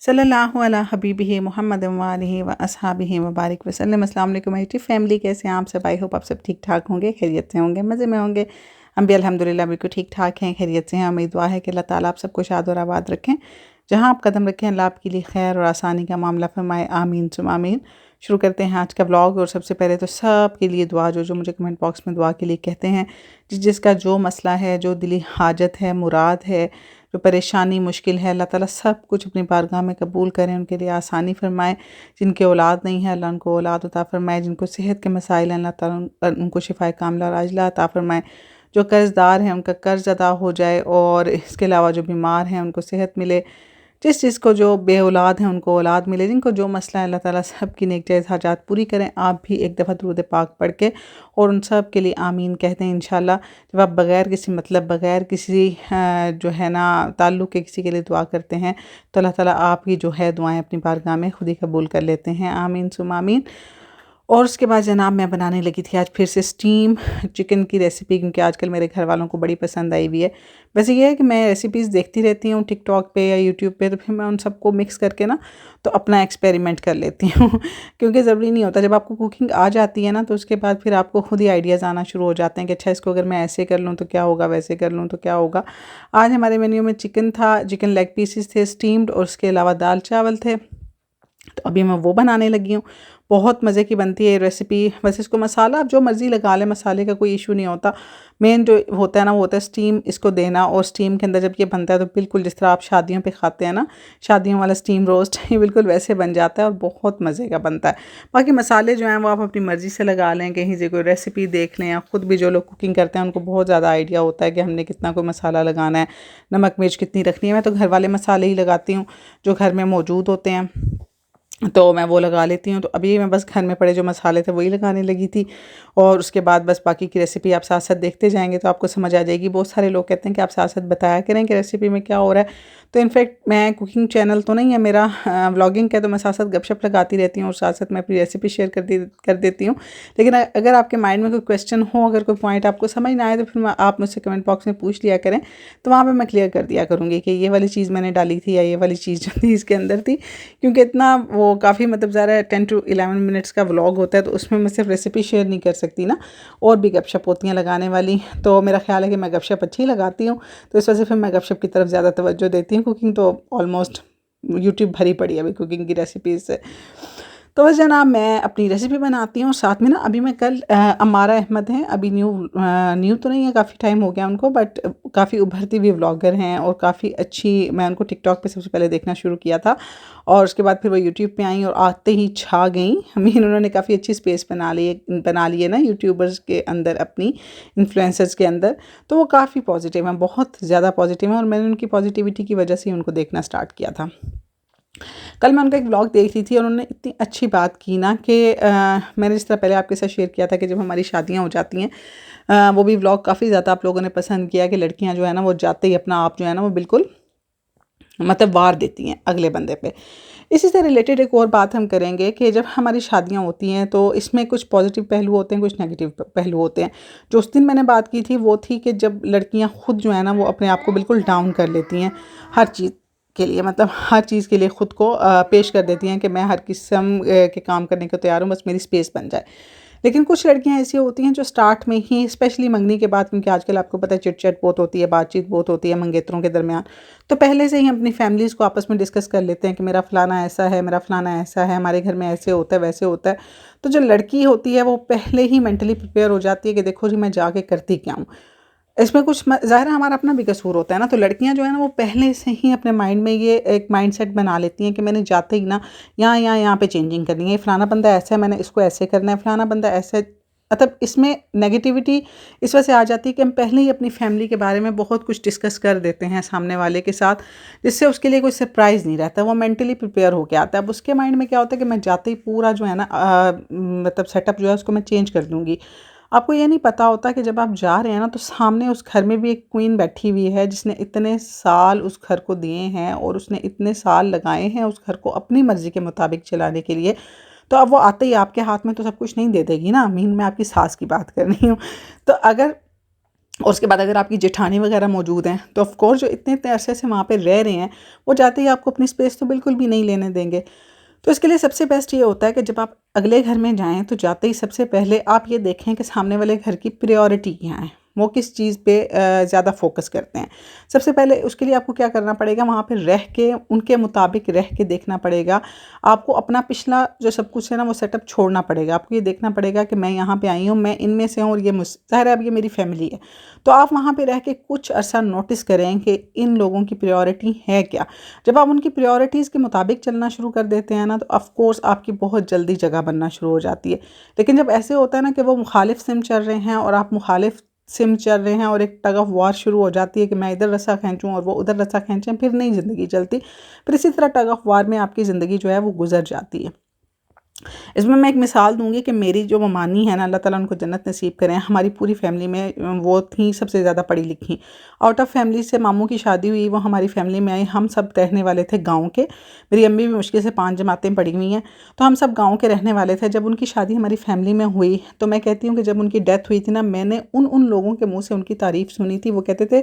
सल्लल्लाहु अला हबीबिही मुहम्मद व आलिहि व अस्हाबिहि व बारिक वसल्लम। अस्सलाम वालेकुम माय फैमिली, कैसे हैं आप सब? आई होप आप सब ठीक ठाक होंगे, खैरियत से होंगे, मज़े में होंगे। हम भी अल्हम्दुलिल्लाह बिल्कुल ठीक ठाक हैं, खैरियत से हैं। हमें दुआ है कि अल्लाह ताला आप सबको शाद और आबाद रखें। जहाँ आप कदम रखें अल्लाह आपके लिए खैर और आसानी का मामला फरमाए, आमीन सुम आमीन। शुरू करते हैं आज का व्लॉग। और सबसे पहले तो सब के लिए दुआ, जो जो मुझे कमेंट बॉक्स में दुआ के लिए कहते हैं, जिसका जो मसला है, जो दिली हाजत है, मुराद है, जो परेशानी मुश्किल है, अल्लाह ताला सब कुछ अपनी बारगाह में कबूल करें, उनके लिए आसानी फरमाए। जिनके औलाद नहीं है अल्लाह उनको औलाद अता फरमाए, जिनको सेहत के मसाइल हैं अल्लाह ताला उनको शिफाए कामिला और आजिला अता फरमाए। जो कर्ज़दार हैं उनका कर्ज़ अदा हो जाए, और इसके अलावा जो बीमार हैं उनको सेहत मिले। जिसको जो बे औलाद हैं उनको औलाद मिले। जिनको जो मसला है अल्लाह ताला सब की नेक जायज़ हाजात पूरी करें। आप भी एक दफ़ा दुरूद पाक पढ़ के और उन सब के लिए आमीन कहते हैं इंशाल्लाह। जब आप बग़ैर किसी मतलब, बग़ैर किसी जो है ना ताल्लुक़ के किसी के लिए दुआ करते हैं, तो अल्लाह ताला आप ही जो है दुआएं अपनी बारगाह में खुद ही कबूल कर लेते हैं, आमीन सुम आमीन। और उसके बाद जनाब मैं बनाने लगी थी आज फिर से स्टीम चिकन की रेसिपी, क्योंकि आजकल मेरे घर वालों को बड़ी पसंद आई हुई है। वैसे ये है कि मैं रेसिपीज़ देखती रहती हूँ टिकटॉक पे या यूट्यूब पे, तो फिर मैं उन सबको मिक्स करके ना तो अपना एक्सपेरिमेंट कर लेती हूँ क्योंकि ज़रूरी नहीं होता, जब आपको कुकिंग आ जाती है ना तो उसके बाद फिर आपको खुद ही आइडियाज़ आना शुरू हो जाते हैं कि अच्छा इसको अगर मैं ऐसे कर लूँ तो क्या होगा, वैसे कर लूँ तो क्या होगा। आज हमारे मेन्यू में चिकन था, चिकन लेग पीसेस थे स्टीम्ड, और उसके अलावा दाल चावल थे। तो अभी मैं वो बनाने लगी हूँ। बहुत मज़े की बनती है ये रेसिपी। बस इसको मसाला आप जो मर्ज़ी लगा लें, मसाले का कोई इशू नहीं होता। मेन जो होता है ना वो होता है स्टीम इसको देना, और स्टीम के अंदर जब ये बनता है तो बिल्कुल जिस तरह आप शादियों पे खाते हैं ना, शादियों वाला स्टीम रोस्ट, ये बिल्कुल वैसे बन जाता है और बहुत मज़े का बनता है। बाकी मसाले जो हैं वो आप अपनी मर्ज़ी से लगा लें, कहीं से कोई रेसिपी देख लें, या ख़ुद भी जो लोग कुकिंग करते हैं उनको बहुत ज़्यादा आइडिया होता है कि हमने कितना कोई मसाला लगाना है, नमक मिर्च कितनी रखनी है। मैं तो घर वाले मसाले ही लगाती हूँ जो घर में मौजूद होते हैं, तो मैं वो लगा लेती हूँ। तो अभी मैं बस घर में पड़े जो मसाले थे वही लगाने लगी थी, और उसके बाद बस बाकी की रेसिपी आप साथ साथ देखते जाएंगे तो आपको समझ आ जाएगी। बहुत सारे लोग कहते हैं कि आप साथ साथ बताया करें कि रेसिपी में क्या हो रहा है। तो इनफैक्ट मैं कुकिंग चैनल तो नहीं है मेरा, व्लॉगिंग का, तो मैं साथ साथ गपशप लगाती रहती हूँ और साथ साथ मैं अपनी रेसिपी शेयर कर देती हूँ। लेकिन अगर आपके माइंड में कोई क्वेश्चन हो, अगर कोई पॉइंट आपको समझ ना आए, तो फिर आप मुझसे कमेंट बॉक्स में पूछ लिया करें, तो वहाँ पर मैं क्लियर कर दिया करूँगी कि ये वाली चीज़ मैंने डाली थी या ये वाली चीज़ जो थी इसके अंदर थी। क्योंकि इतना वो काफ़ी मतलब ज़्यादा 10 to 11 मिनट्स का व्लॉग होता है, तो उसमें मैं सिर्फ रेसिपी शेयर नहीं कर सकती ना, और भी गपशप होती हैं लगाने वाली। तो मेरा ख्याल है कि मैं गपशप अच्छी लगाती हूँ, तो इस वजह से फिर मैं गपशप की तरफ ज़्यादा तवज्जो देती हूँ। कुकिंग तो ऑलमोस्ट यूट्यूब भरी पड़ी है अभी कुकिंग की रेसिपीज़ से। तो बस जनाब मैं अपनी रेसिपी बनाती हूँ, और साथ में ना अभी मैं कल अमारा अहमद हैं, अभी न्यू तो नहीं है, काफ़ी टाइम हो गया उनको, बट काफ़ी उभरती हुई व्लॉगर हैं और काफ़ी अच्छी। मैं उनको टिकटॉक पे सबसे पहले देखना शुरू किया था, और उसके बाद फिर वो यूट्यूब पे आई और आते ही छा गई। मीन उन्होंने काफ़ी अच्छी स्पेस बना ली है ना यूट्यूबर्स के अंदर, अपनी इन्फ्लुएंसर्स के अंदर। तो वो काफ़ी पॉजिटिव हैं, बहुत ज़्यादा पॉजिटिव हैं, और मैंने उनकी पॉजिटिविटी की वजह से ही उनको देखना स्टार्ट किया था। कल मैं उनका एक व्लॉग देख रही थी, और उन्होंने इतनी अच्छी बात की ना कि मैंने जिस तरह पहले आपके साथ शेयर किया था कि जब हमारी शादियां हो जाती हैं, वो भी व्लॉग काफ़ी ज़्यादा आप लोगों ने पसंद किया कि लड़कियां जो है ना वो जाते ही अपना आप जो है ना वो बिल्कुल मतलब वार देती हैं अगले बंदे पे। इसी से रिलेटेड एक और बात हम करेंगे कि जब हमारी शादियां होती हैं तो इसमें कुछ पॉजिटिव पहलू होते हैं, कुछ नेगेटिव पहलू होते हैं। जो उस दिन मैंने बात की थी वो थी कि जब लड़कियां खुद जो है ना वो अपने आप को बिल्कुल डाउन कर लेती हैं हर चीज़ के लिए, मतलब हर चीज़ के लिए ख़ुद को पेश कर देती हैं कि मैं हर किस्म के काम करने को तैयार हूँ, बस मेरी स्पेस बन जाए। लेकिन कुछ लड़कियां ऐसी होती हैं जो स्टार्ट में ही, स्पेशली मंगनी के बाद, क्योंकि आजकल आपको पता है चिट चैट बहुत होती है, बातचीत बहुत होती है मंगेतरों के दरमियान, तो पहले से ही अपनी फैमिलीज़ को आपस में डिस्कस कर लेते हैं कि मेरा फ़लाना ऐसा है, मेरा फ़लाना ऐसा है, हमारे घर में ऐसे होता है, वैसे होता है। तो जो लड़की होती है वो पहले ही मेंटली प्रिपेयर हो जाती है कि देखो जी मैं जाके करती क्या हूँ। इसमें कुछ ज़ाहिर है हमारा अपना भी कसूर होता है ना। तो लड़कियां जो है ना वो पहले से ही अपने माइंड में ये एक माइंडसेट बना लेती हैं कि मैंने जाते ही ना यहाँ पे चेंजिंग करनी है, फ़लाना बंदा ऐसा है, मैंने इसको ऐसे करना है, फ़लाना बंदा ऐसा है। मतलब इसमें नेगेटिविटी इस वजह से आ जाती है कि हम पहले ही अपनी फैमिली के बारे में बहुत कुछ डिस्कस कर देते हैं सामने वाले के साथ, जिससे उसके लिए कोई सरप्राइज़ नहीं रहता, वो मेंटली प्रिपेयर होके आता है। अब उसके माइंड में क्या होता है कि मैं जाते ही पूरा जो है ना मतलब सेटअप जो है उसको मैं चेंज कर दूँगी। आपको ये नहीं पता होता कि जब आप जा रहे हैं ना तो सामने उस घर में भी एक क्वीन बैठी हुई है जिसने इतने साल उस घर को दिए हैं, और उसने इतने साल लगाए हैं उस घर को अपनी मर्ज़ी के मुताबिक चलाने के लिए। तो अब वो आते ही आपके हाथ में तो सब कुछ नहीं दे देगी ना। मीन मैं आपकी सास की बात कर रही हूँ। तो अगर और उसके बाद अगर आपकी जेठानी वगैरह मौजूद हैं तो ऑफ कोर्स जो इतने इतने अरसे से वहाँ पे रह रहे हैं वो जाते ही आपको अपनी स्पेस तो बिल्कुल भी नहीं लेने देंगे। तो इसके लिए सबसे बेस्ट ये होता है कि जब आप अगले घर में जाएँ तो जाते ही सबसे पहले आप ये देखें कि सामने वाले घर की प्रायोरिटी क्या है, वो किस चीज़ पे ज़्यादा फोकस करते हैं। सबसे पहले उसके लिए आपको क्या करना पड़ेगा, वहाँ पे रह के उनके मुताबिक रह के देखना पड़ेगा। आपको अपना पिछला जो सब कुछ है ना वो सेटअप छोड़ना पड़ेगा। आपको ये देखना पड़ेगा कि मैं यहाँ पे आई हूँ, मैं इनमें से हूँ और ये ज़ाहिर है अब ये मेरी फैमिली है। तो आप वहाँ पे रह के कुछ अर्सा नोटिस करें कि इन लोगों की प्रायोरिटी है क्या। जब आप उनकी प्रायोरिटीज़ के मुताबिक चलना शुरू कर देते हैं ना तो ऑफ कोर्स आपकी बहुत जल्दी जगह बनना शुरू हो जाती है। लेकिन जब ऐसे होता है ना कि वो मुखालिफ सिम चल रहे हैं और आप मुखालिफ सिम चल रहे हैं और एक टग ऑफ वार शुरू हो जाती है कि मैं इधर रस्सा खींचूं और वो उधर रस्सा खींचें, फिर नहीं ज़िंदगी चलती। फिर इसी तरह टग ऑफ वार में आपकी ज़िंदगी जो है वो गुजर जाती है। इसमें मैं एक मिसाल दूंगी कि मेरी जो ममानी है ना, अल्लाह ताला उनको जन्नत नसीब करें, हमारी पूरी फैमिली में वो थी सबसे ज़्यादा पढ़ी लिखी। आउट ऑफ फैमिली से मामू की शादी हुई, वो हमारी फैमिली में आई। हम सब रहने वाले थे गांव के। मेरी अम्मी भी मुश्किल से 5 जमातें पढ़ी हुई हैं, तो हम सब गांव के रहने वाले थे। जब उनकी शादी हमारी फैमिली में हुई तो मैं कहती हूँ कि जब उनकी डेथ हुई थी ना, मैंने उन लोगों के मुँह से उनकी तारीफ़ सुनी थी। वो कहते थे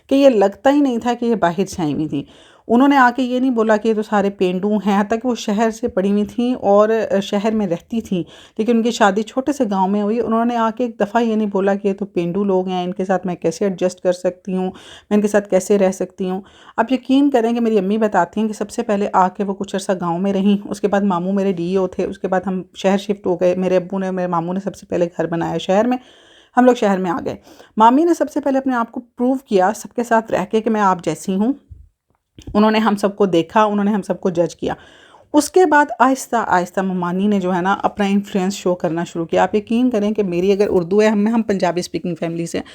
कि ये लगता ही नहीं था कि ये बाहर से आई हुई थी। उन्होंने आके ये नहीं बोला कि ये तो सारे पेंडू हैं, यहाँ तक वो शहर से पढ़ी हुई थी और शहर में रहती थी, लेकिन उनकी शादी छोटे से गांव में हुई। उन्होंने आके एक दफ़ा ये नहीं बोला कि ये तो पेंडू लोग हैं, इनके साथ मैं कैसे एडजस्ट कर सकती हूँ, मैं इनके साथ कैसे रह सकती हूँ। आप यकीन करें कि मेरी अम्मी बताती हैं कि सबसे पहले आके वो कुछ अर्सा गाँव में रहीं, उसके बाद मामू मेरे डीओ थे, उसके बाद हम शहर शिफ्ट हो गए। मेरे अब्बू ने, मेरे मामू ने सबसे पहले घर बनाया शहर में, हम लोग शहर में आ गए। मामी ने सबसे पहले अपने आप को प्रूव किया सबके साथ रह के कि मैं आप जैसी हूँ। उन्होंने हम सबको देखा, उन्होंने हम सबको जज किया। उसके बाद आहिस्ता आहिस्ता ममानी ने जो है ना अपना इन्फ्लुएंस शो करना शुरू किया। आप यकीन करें कि मेरी अगर उर्दू है, हम पंजाबी स्पीकिंग फैमिली से हैं।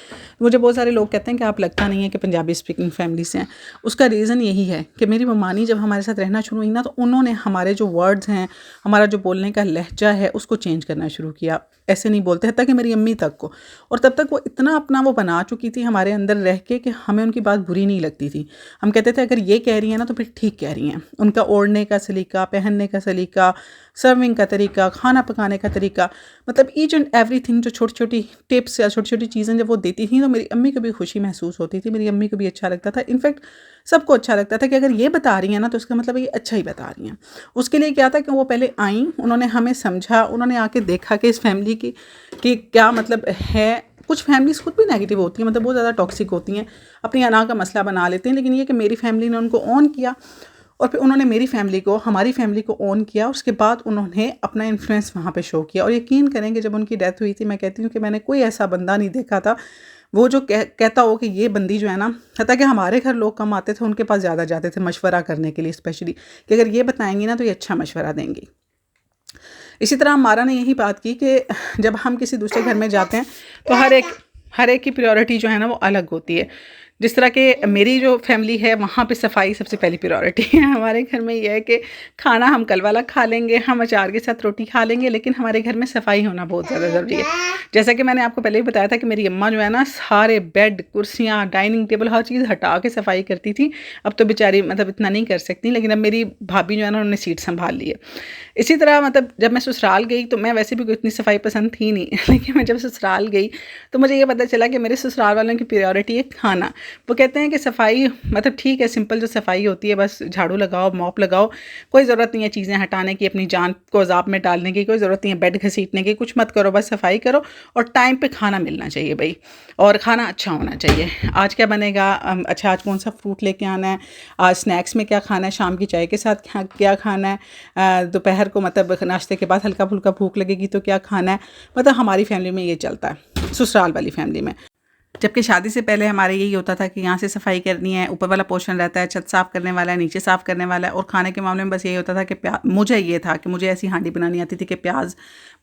मुझे बहुत सारे लोग कहते हैं कि आप लगता नहीं है कि पंजाबी स्पीकिंग फैमिली से हैं। उसका रीज़न यही है कि मेरी ममानी जब हमारे साथ रहना शुरू हुई ना तो उन्होंने हमारे जो वर्ड्स हैं, हमारा जो बोलने का लहजा है उसको चेंज करना शुरू किया। ऐसे नहीं बोलते, हत्ता कि मेरी अम्मी तक को। और तब तक वो इतना अपना वो बना चुकी थी हमारे अंदर रह के कि हमें उनकी बात बुरी नहीं लगती थी। हम कहते थे अगर ये कह रही है ना तो फिर ठीक कह रही हैं। उनका ओढ़ने का सलीका, पहनने का सलीका, सर्विंग का तरीका, खाना पकाने का तरीका, मतलब ईच एंड एवरीथिंग, जो छोटी छोटी टिप्स या छोटी छोटी चीज़ें जब वो देती थी तो मेरी अम्मी को भी खुशी महसूस होती थी, मेरी अम्मी को भी अच्छा लगता था। इनफैक्ट सबको अच्छा लगता था कि अगर ये बता रही हैं ना तो इसका मतलब ये अच्छा ही बता रही हैं। उसके लिए क्या था कि वो पहले आईं, उन्होंने हमें समझा, उन्होंने आके देखा कि इस फैमिली की क्या मतलब है। कुछ फैमिलीज़ खुद भी नेगेटिव होती हैं, मतलब बहुत ज़्यादा टॉक्सिक होती हैं, अपनी अना का मसला बना लेते हैं। लेकिन ये कि मेरी फैमिली ने उनको ऑन किया और फिर उन्होंने मेरी फैमिली को, हमारी फैमिली को ऑन किया। उसके बाद उन्होंने अपना इन्फ्लुएंस वहाँ पे शो किया। और यकीन करें कि जब उनकी डेथ हुई थी, मैं कहती हूँ कि मैंने कोई ऐसा बंदा नहीं देखा था वो जो कहता हो कि ये बंदी जो है ना, हत्ता कि हमारे घर लोग कम आते थे, उनके पास ज़्यादा जाते थे मशवरा करने के लिए, स्पेशली कि अगर ये बताएंगी ना तो ये अच्छा मशवरा देंगी। इसी तरह हमारा ने यही बात की कि जब हम किसी दूसरे घर में जाते हैं तो हर एक की प्रायोरिटी जो है ना वो अलग होती है। जिस तरह के मेरी जो फैमिली है वहाँ पे सफाई सबसे पहली प्रायोरिटी है। हमारे घर में यह है कि खाना हम कल वाला खा लेंगे, हम अचार के साथ रोटी खा लेंगे, लेकिन हमारे घर में सफाई होना बहुत ज़्यादा ज़रूरी है। जैसा कि मैंने आपको पहले ही बताया था कि मेरी अम्मा जो है ना सारे बेड, कुर्सियाँ, डाइनिंग टेबल, हर चीज़ हटा के सफाई करती थी। अब तो बेचारी मतलब इतना नहीं कर सकती, लेकिन अब मेरी भाभी जो है ना उन्होंने सीट संभाल ली है। इसी तरह मतलब जब मैं ससुराल गई तो मैं वैसे भी कोई इतनी सफाई पसंद थी नहीं, लेकिन मैं जब ससुराल गई तो मुझे ये पता चला कि मेरे ससुराल वालों की प्रायोरिटी है खाना। वो कहते हैं कि सफाई मतलब ठीक है, सिंपल जो सफाई होती है, बस झाड़ू लगाओ, मॉप लगाओ, कोई ज़रूरत नहीं है चीज़ें हटाने की, अपनी जान को अज़ाब में डालने की कोई ज़रूरत नहीं है, बेड घसीटने की कुछ मत करो, बस सफाई करो और टाइम पे खाना मिलना चाहिए भाई, और खाना अच्छा होना चाहिए। आज क्या बनेगा, अच्छा आज कौन सा फ्रूट लेके आना है, आज स्नैक्स में क्या खाना है, शाम की चाय के साथ क्या खाना है, दोपहर को मतलब नाश्ते के बाद हल्का फुल्का भूख लगेगी तो क्या खाना है। मतलब हमारी फैमिली में ये चलता है, ससुराल वाली फैमिली में। जबकि शादी से पहले हमारे यही होता था कि यहाँ से सफाई करनी है, ऊपर वाला पोर्शन रहता है, छत साफ़ करने वाला है, नीचे साफ़ करने वाला है। और खाने के मामले में बस यही होता था कि मुझे ये था कि मुझे ऐसी हांडी बनानी आती थी कि प्याज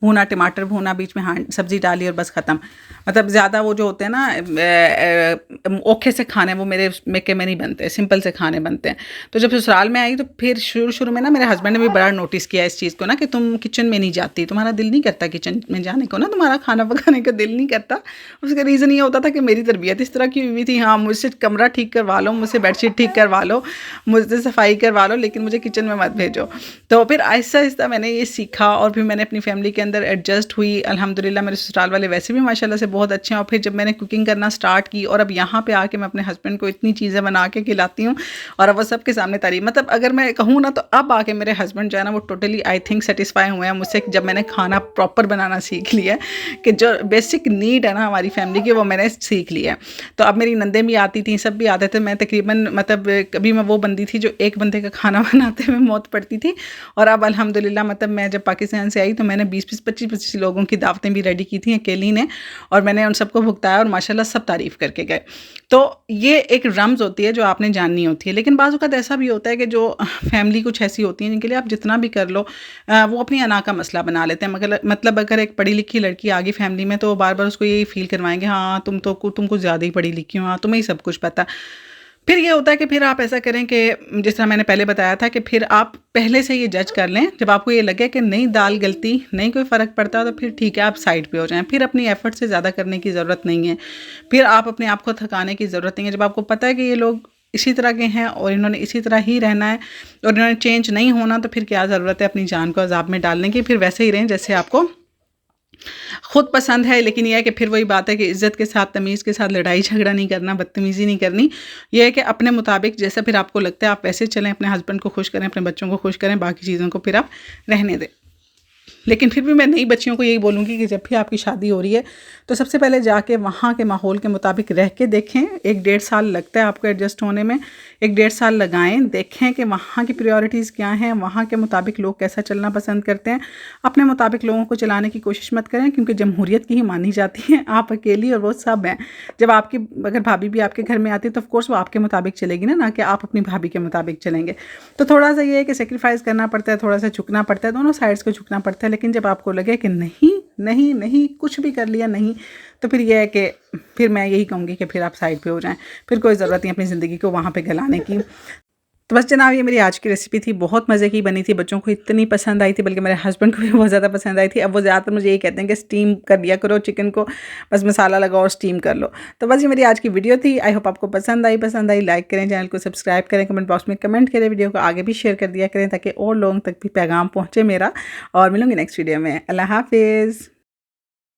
भूना, टमाटर भूना, बीच में सब्ज़ी डाली और बस ख़त्म। मतलब ज़्यादा वो जो होते हैं ना औखे से खाने, वो मेरे मेके में नहीं बनते, सिंपल से खाने बनते हैं। तो जब ससुराल में आई तो फिर शुरू में ना मेरे हस्बैंड ने भी बड़ा नोटिस किया इस चीज़ को ना कि तुम किचन में नहीं जाती, तुम्हारा दिल नहीं करता किचन में जाने को ना, तुम्हारा खाना पकाने का दिल नहीं करता। उसका रीज़न ये होता था कि मेरी तरबियत इस तरह की हुई थी, हाँ मुझसे कमरा ठीक करवा लो, मुझसे बेडशीट ठीक करवा लो, मुझसे सफाई करवा लो, लेकिन मुझे किचन में मत भेजो। तो फिर आहिस्ता आहिस्ता मैंने ये सीखा और फिर मैंने अपनी फैमिली के अंदर एडजस्ट हुई। अल्हम्दुलिल्लाह मेरे ससुराल वाले वैसे भी माशाल्लाह से बहुत अच्छे हैं। और फिर जब मैंने कुकिंग करना स्टार्ट की और अब यहाँ पे आके मैं अपने हस्बैंड को इतनी चीज़ें बना के खिलाती हूँ और अब वो सबके सामने तारीफ, मतलब अगर मैं कहूँ ना तो अब आके मेरे हस्बैंड जो है ना वो टोटली आई थिंक सेटिस्फाई हुए हैं मुझसे, जब मैंने खाना प्रॉपर बनाना सीख लिया है कि जो बेसिक नीड है ना हमारी फैमिली की वो मैंने सीख लिया है। तो अब मेरी नंदें भी आती थी, सब भी आते थे। मैं तकरीबन मतलब कभी मैं वो बंदी थी जो एक बंदे का खाना बनाते हुए मौत पड़ती थी, और अब अल्हम्दुलिल्लाह मतलब मैं जब पाकिस्तान से आई तो मैंने 20-20 25-25 लोगों की दावतें भी रेडी की थी अकेली ने, और मैंने उन सबको भुगताया और माशाल्लाह सब तारीफ़ करके गए। तो ये एक रम्ज़ होती है जो आपने जाननी होती है। लेकिन बाज़ औक़ात ऐसा भी होता है कि जो फैमिली कुछ ऐसी होती है जिनके लिए आप जितना भी कर लो वो अपनी अना का मसला बना लेते हैं। मगर मतलब अगर एक पढ़ी लिखी लड़की आ गई फैमिली में तो बार बार उसको यही फील करवाएंगे, हाँ तुम कुछ ज़्यादा ही पढ़ी लिखी हो, हाँ तुम्हें ही सब कुछ पता। फिर ये होता है कि फिर आप ऐसा करें कि जिस तरह मैंने पहले बताया था कि फिर आप पहले से ये जज कर लें, जब आपको ये लगे कि नहीं दाल गलती नहीं कोई फ़र्क पड़ता तो फिर ठीक है आप साइड पे हो जाएं। फिर अपनी एफ़र्ट से ज़्यादा करने की ज़रूरत नहीं है, फिर आप अपने आप को थकाने की ज़रूरत नहीं है। जब आपको पता है कि ये लोग इसी तरह के हैं और इन्होंने इसी तरह ही रहना है और इन्होंने चेंज नहीं होना, तो फिर क्या ज़रूरत है अपनी जान को अज़ाब में डालने की। फिर वैसे ही रहें जैसे आपको खुद पसंद है। लेकिन यह है कि फिर वही बात है कि इज़्ज़त के साथ, तमीज़ के साथ लड़ाई झगड़ा नहीं करना, बदतमीज़ी नहीं करनी। यह है कि अपने मुताबिक जैसा फिर आपको लगता है आप वैसे चलें, अपने हस्बैंड को खुश करें, अपने बच्चों को खुश करें, बाकी चीज़ों को फिर आप रहने दें। लेकिन फिर भी मैं नई बच्चियों को यही बोलूँगी कि जब भी आपकी शादी हो रही है तो सबसे पहले जाके वहाँ के माहौल के मुताबिक रह के देखें। 1-1.5 साल लगता है आपको एडजस्ट होने में, 1-1.5 साल लगाएं, देखें कि वहाँ की प्रायोरिटीज़ क्या हैं, वहाँ के मुताबिक लोग कैसा चलना पसंद करते हैं। अपने मुताबिक लोगों को चलाने की कोशिश मत करें, क्योंकि जमहूरियत की ही मानी जाती है, आप अकेली और वो सब हैं। जब आपकी अगर भाभी भी आपके घर में आती है तो ऑफकोर्स वो आपके मुताबिक चलेगी ना कि आप अपनी भाभी के मुताबिक चलेंगे। तो थोड़ा सा ये है कि सेक्रीफाइस करना पड़ता है, थोड़ा सा झुकना पड़ता है, दोनों साइड्स को झुकना पड़ता है। लेकिन जब आपको लगे कि नहीं नहीं नहीं कुछ भी कर लिया नहीं, तो फिर यह है कि फिर मैं यही कहूँगी कि फिर आप साइड पे हो जाएं। फिर कोई ज़रूरत नहीं अपनी ज़िंदगी को वहाँ पे गलाने की। तो बस जनाब ये मेरी आज की रेसिपी थी, बहुत मज़े की बनी थी, बच्चों को इतनी पसंद आई थी, बल्कि मेरे हस्बैंड को भी बहुत ज़्यादा पसंद आई थी। अब वो ज़्यादातर मुझे यही कहते हैं कि स्टीम कर दिया करो चिकन को, बस मसाला लगाओ और स्टीम कर लो। तो बस ये मेरी आज की वीडियो थी। आई होप आपको पसंद आई लाइक करें, चैनल को सब्सक्राइब करें, कमेंट बॉक्स में कमेंट करें, वीडियो को आगे भी शेयर कर दिया करें ताकि और लोगों तक भी पैगाम पहुँचे मेरा। और मिलूँगी नेक्स्ट वीडियो में। अल्लाह हाफिज़।